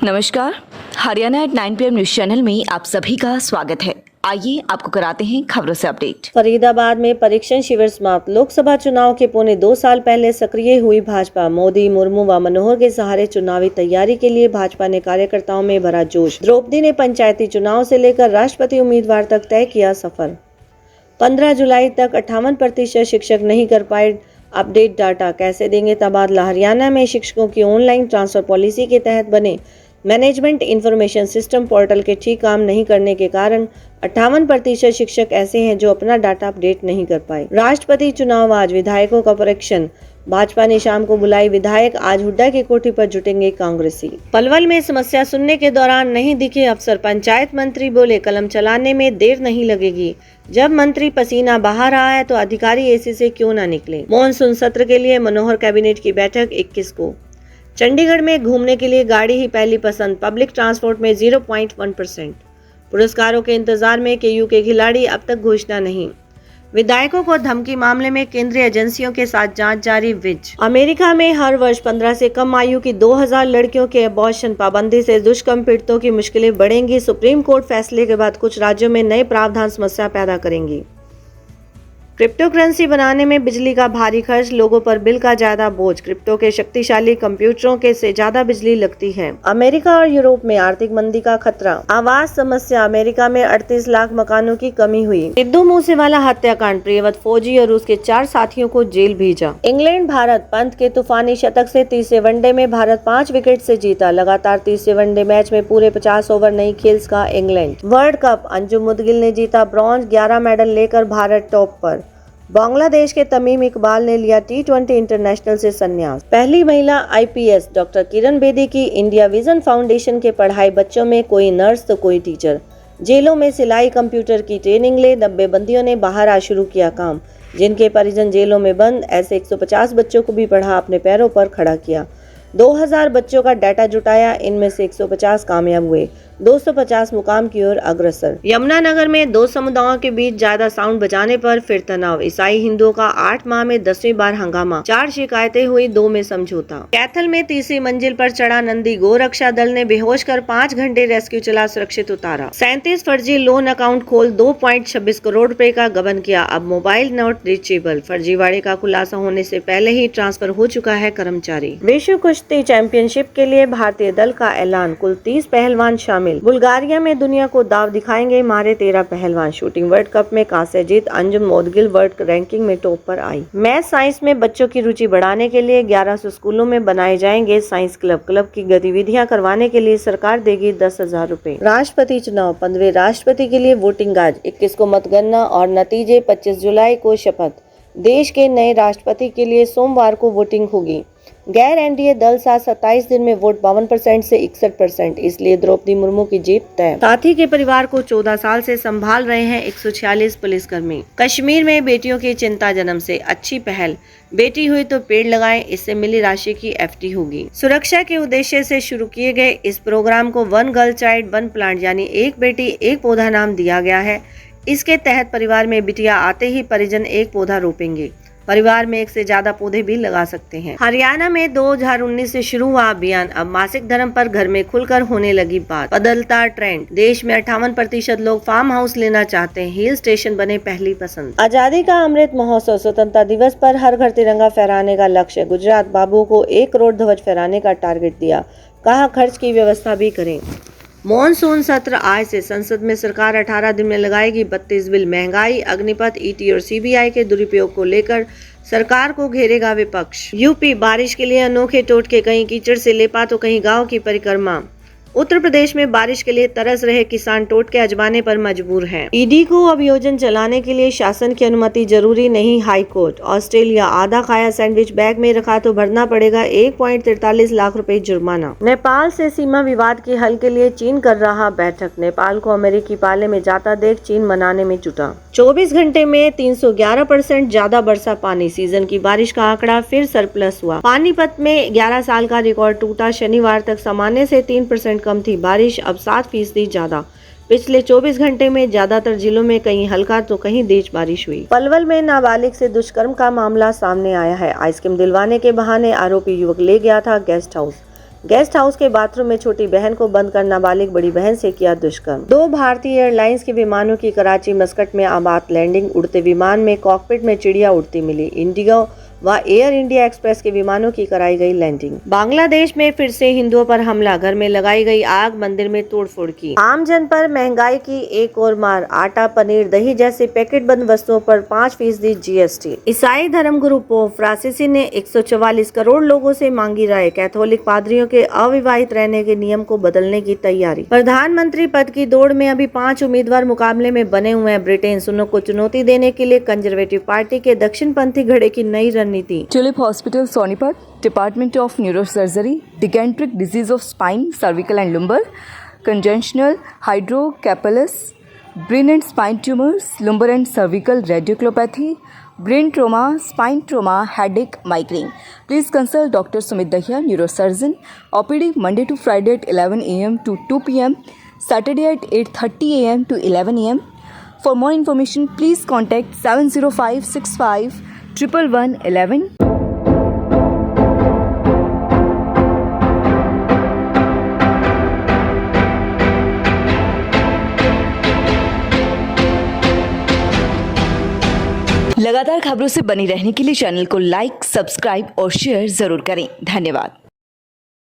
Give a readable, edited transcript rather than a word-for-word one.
नमस्कार, Haryana at 9 PM news channel में आप सभी का स्वागत है। आइए आपको कराते हैं खबरों से अपडेट। फरीदाबाद में परीक्षण शिविर समाप्त। लोकसभा चुनाव के पौने 2 साल पहले सक्रिय हुई भाजपा। मोदी, मुर्मू व मनोहर के सहारे चुनावी तैयारी के लिए भाजपा ने कार्यकर्ताओं में भरा जोश। द्रौपदी ने पंचायती चुनाव से लेकर राष्ट्रपति उम्मीदवार तक तय किया सफर। 15 जुलाई तक 58% शिक्षक नहीं कर पाए अपडेट डाटा, कैसे देंगे तबादला। हरियाणा में शिक्षकों की ऑनलाइन ट्रांसफर पॉलिसी के तहत बने मैनेजमेंट इंफॉर्मेशन सिस्टम पोर्टल के ठीक काम नहीं करने के कारण 58% शिक्षक ऐसे हैं जो अपना डाटा अपडेट नहीं कर पाए। राष्ट्रपति चुनाव आज, विधायकों का परीक्षण। भाजपा ने शाम को बुलाई विधायक, आज हुड्डा की कोठी पर जुटेंगे कांग्रेसी। पलवल में समस्या सुनने के दौरान नहीं दिखे अफसर। पंचायत मंत्री बोले कलम चलाने में देर नहीं लगेगी। जब मंत्री पसीना बहा रहा है तो अधिकारी एसी से क्यों ना निकले। मॉनसून सत्र के लिए मनोहर कैबिनेट की बैठक 21 को। चंडीगढ़ में घूमने के लिए गाड़ी ही पहली पसंद, पब्लिक ट्रांसपोर्ट में 0.1%। पुरस्कारों के इंतजार में केयू के खिलाड़ी, अब तक घोषणा नहीं। विधायकों को धमकी मामले में केंद्रीय एजेंसियों के साथ जांच जारी। विज अमेरिका में हर वर्ष 15 से कम आयु की 2000 लड़कियों के अबॉर्शन। पाबंदी से दुष्कर्म पीड़ितों की मुश्किलें बढ़ेंगी। सुप्रीम कोर्ट फैसले के बाद कुछ राज्यों में नए प्रावधान समस्या पैदा करेंगी। क्रिप्टो करेंसी बनाने में बिजली का भारी खर्च, लोगों पर बिल का ज्यादा बोझ। क्रिप्टो के शक्तिशाली कंप्यूटरों के से ज्यादा बिजली लगती है। अमेरिका और यूरोप में आर्थिक मंदी का खतरा। आवास समस्या, अमेरिका में 38 लाख मकानों की कमी हुई। सिद्धू मूसेवाला हत्याकांड, प्रियवत फौजी और उसके 4 साथियों को जेल भेजा। इंग्लैंड भारत, पंत के तूफानी शतक से तीसरे वनडे में भारत 5 विकेट से जीता। लगातार तीसरे वनडे मैच में पूरे 50 ओवर नहीं खेल सका England. World cup, Anjum Moudgil ने जीता ब्रॉन्ज, 11 मेडल लेकर भारत टॉप पर। बांग्लादेश के तमीम इकबाल ने लिया T20 इंटरनेशनल से संन्यास। पहली महिला IPS, डॉक्टर किरण बेदी की इंडिया विजन फाउंडेशन के पढ़ाई। बच्चों में कोई नर्स तो कोई टीचर। जेलों में सिलाई कंप्यूटर की ट्रेनिंग ले 90 बंदियों ने बाहर आ शुरू किया काम। जिनके परिजन जेलों में बंद, ऐसे 150 बच्चों को भी पढ़ा, अपने पैरों पर खड़ा किया। 2000 बच्चों का डाटा जुटाया, इनमें से 150 कामयाब हुए। 250 मुकाम की ओर अग्रसर। यमुनानगर में 2 समुदायों के बीच ज्यादा साउंड बजाने पर फिर तनाव। ईसाई हिंदुओं का 8 माह में 10वीं बार हंगामा। 4 शिकायतें हुई, 2 में समझौता। कैथल में तीसरी मंजिल पर चढ़ा नंदी, गौ रक्षा दल ने बेहोश कर 5 घंटे रेस्क्यू चला, सुरक्षित उतारा। 37 फर्जी लोन अकाउंट खोल 2.26 करोड़ रुपए का गबन किया, अब मोबाइल नोट रीचेबल। फर्जीवाड़े का खुलासा होने से पहले ही ट्रांसफर हो चुका है कर्मचारी। विश्व कुश्ती चैंपियनशिप के लिए भारतीय दल का ऐलान, कुल 30 पहलवान शामिल। बुल्गारिया में दुनिया को दाव दिखाएंगे मारे 13 पहलवान। शूटिंग वर्ल्ड कप में कांस्य जीत, अंजुम मोदगिल वर्ल्ड रैंकिंग में टॉप पर आई। मैथ साइंस में बच्चों की रुचि बढ़ाने के लिए 1100 स्कूलों में बनाए जाएंगे साइंस क्लब। क्लब की गतिविधियां करवाने के लिए सरकार देगी 10,000 रुपए। राष्ट्रपति चुनाव, 15वें राष्ट्रपति के लिए वोटिंग आज। 21 को मतगणना और नतीजे, 25 जुलाई को शपथ। देश के नए राष्ट्रपति के लिए सोमवार को वोटिंग होगी। गैर एनडीए दल साथ 27 दिन में वोट 52% से 61%, इसलिए द्रौपदी मुर्मू की जीत तय। साथी के परिवार को 14 साल से संभाल रहे हैं 146 पुलिसकर्मी। कश्मीर में बेटियों की चिंता जन्म से, अच्छी पहल। बेटी हुई तो पेड़ लगाएं, इससे मिली राशि की FD होगी। सुरक्षा के उद्देश्य से शुरू किए गए इस प्रोग्राम को 1 गर्ल चाइल्ड 1 प्लांट यानी एक बेटी एक पौधा नाम दिया गया है। इसके तहत परिवार में बिटिया आते ही परिजन एक पौधा रोपेंगे। परिवार में 1 से ज्यादा पौधे भी लगा सकते हैं। हरियाणा में 2019 से शुरू हुआ अभियान, अब मासिक धर्म पर घर में खुलकर होने लगी बात। बदलता ट्रेंड, देश में 58% लोग फार्म हाउस लेना चाहते हैं। हिल स्टेशन बने पहली पसंद। आजादी का अमृत महोत्सव, स्वतंत्रता दिवस पर हर घर तिरंगा फहराने का लक्ष्य। गुजरात बाबू को 1 करोड़ ध्वज फहराने का टारगेट दिया, कहा खर्च की व्यवस्था भी करें। मॉनसून सत्र आज से, संसद में सरकार 18 दिन में लगाएगी 32 बिल। महंगाई, अग्निपथ, ET और CBI के दुरुपयोग को लेकर सरकार को घेरेगा विपक्ष। यूपी, बारिश के लिए अनोखे टोटके, कहीं कीचड़ से लेपा तो कहीं गांव की परिक्रमा। उत्तर प्रदेश में बारिश के लिए तरस रहे किसान टोटके आजमाने पर मजबूर हैं। ईडी को अभियोजन चलाने के लिए शासन की अनुमति जरूरी नहीं, हाई कोर्ट। ऑस्ट्रेलिया, आधा खाया सैंडविच बैग में रखा तो भरना पड़ेगा 1.43 लाख रुपए जुर्माना। नेपाल से सीमा विवाद के हल के लिए चीन कर रहा बैठक। नेपाल को अमेरिकी पाले में जाता देख चीन मनाने में जुटा। 24 घंटे में 311% ज्यादा बरसा पानी, सीजन की बारिश का आंकड़ा फिर सरप्लस हुआ। पानीपत में 11 साल का रिकॉर्ड टूटा, शनिवार तक सामान्य से 3% कम थी बारिश, अब 7% ज्यादा। पिछले 24 घंटे में ज्यादातर जिलों में कहीं हल्का तो कहीं तेज बारिश हुई। पलवल में नाबालिग से दुष्कर्म का मामला सामने आया है। आइसक्रीम दिलवाने के बहाने आरोपी युवक ले गया था गेस्ट हाउस। गेस्ट हाउस के बाथरूम में छोटी बहन को बंद कर नाबालिग बड़ी बहन से किया दुष्कर्म। 2 भारतीय एयरलाइंस के विमानों की कराची मस्कट में आबाद लैंडिंग। उड़ते विमान में कॉकपिट में चिड़िया उड़ती मिली। इंडिगो व एयर इंडिया एक्सप्रेस के विमानों की कराई गई लैंडिंग। बांग्लादेश में फिर से हिंदुओं पर हमला, घर में लगाई गई आग, मंदिर में तोड़फोड़ की। आम जन पर महंगाई की एक और मार, आटा, पनीर, दही जैसे पैकेट बंद वस्तुओं पर 5% GST। ईसाई धर्मगुरु पोप फ्रांसिस ने 144 करोड़ लोगों से मांगी राय, कैथोलिक पादरियों के अविवाहित रहने के नियम को बदलने की तैयारी। प्रधानमंत्री पद की दौड़ में अभी 5 उम्मीदवार मुकाबले में बने हुए हैं। ब्रिटेन सुन्नों को चुनौती देने के लिए कंजर्वेटिव पार्टी के दक्षिणपंथी घड़े की नई रणनीति। Tulip Hospital, Sonipat, Department of Neurosurgery, Digeneric Disease of Spine, Cervical and Lumbar, Congenital Hydrocephalus, Brain and Spine Tumors, Lumbar and Cervical Radiculopathy, Brain Trauma, Spine Trauma, Headache, Migraine. Please consult Dr. Sumit Dahiya, Neurosurgeon, OPD Monday to Friday at 11 a.m. to 2 p.m., Saturday at 8:30 a.m. to 11 a.m. For more information, please contact 70565 11111. लगातार खबरों से बनी रहने के लिए channel को like, subscribe और share जरूर करें। धन्यवाद।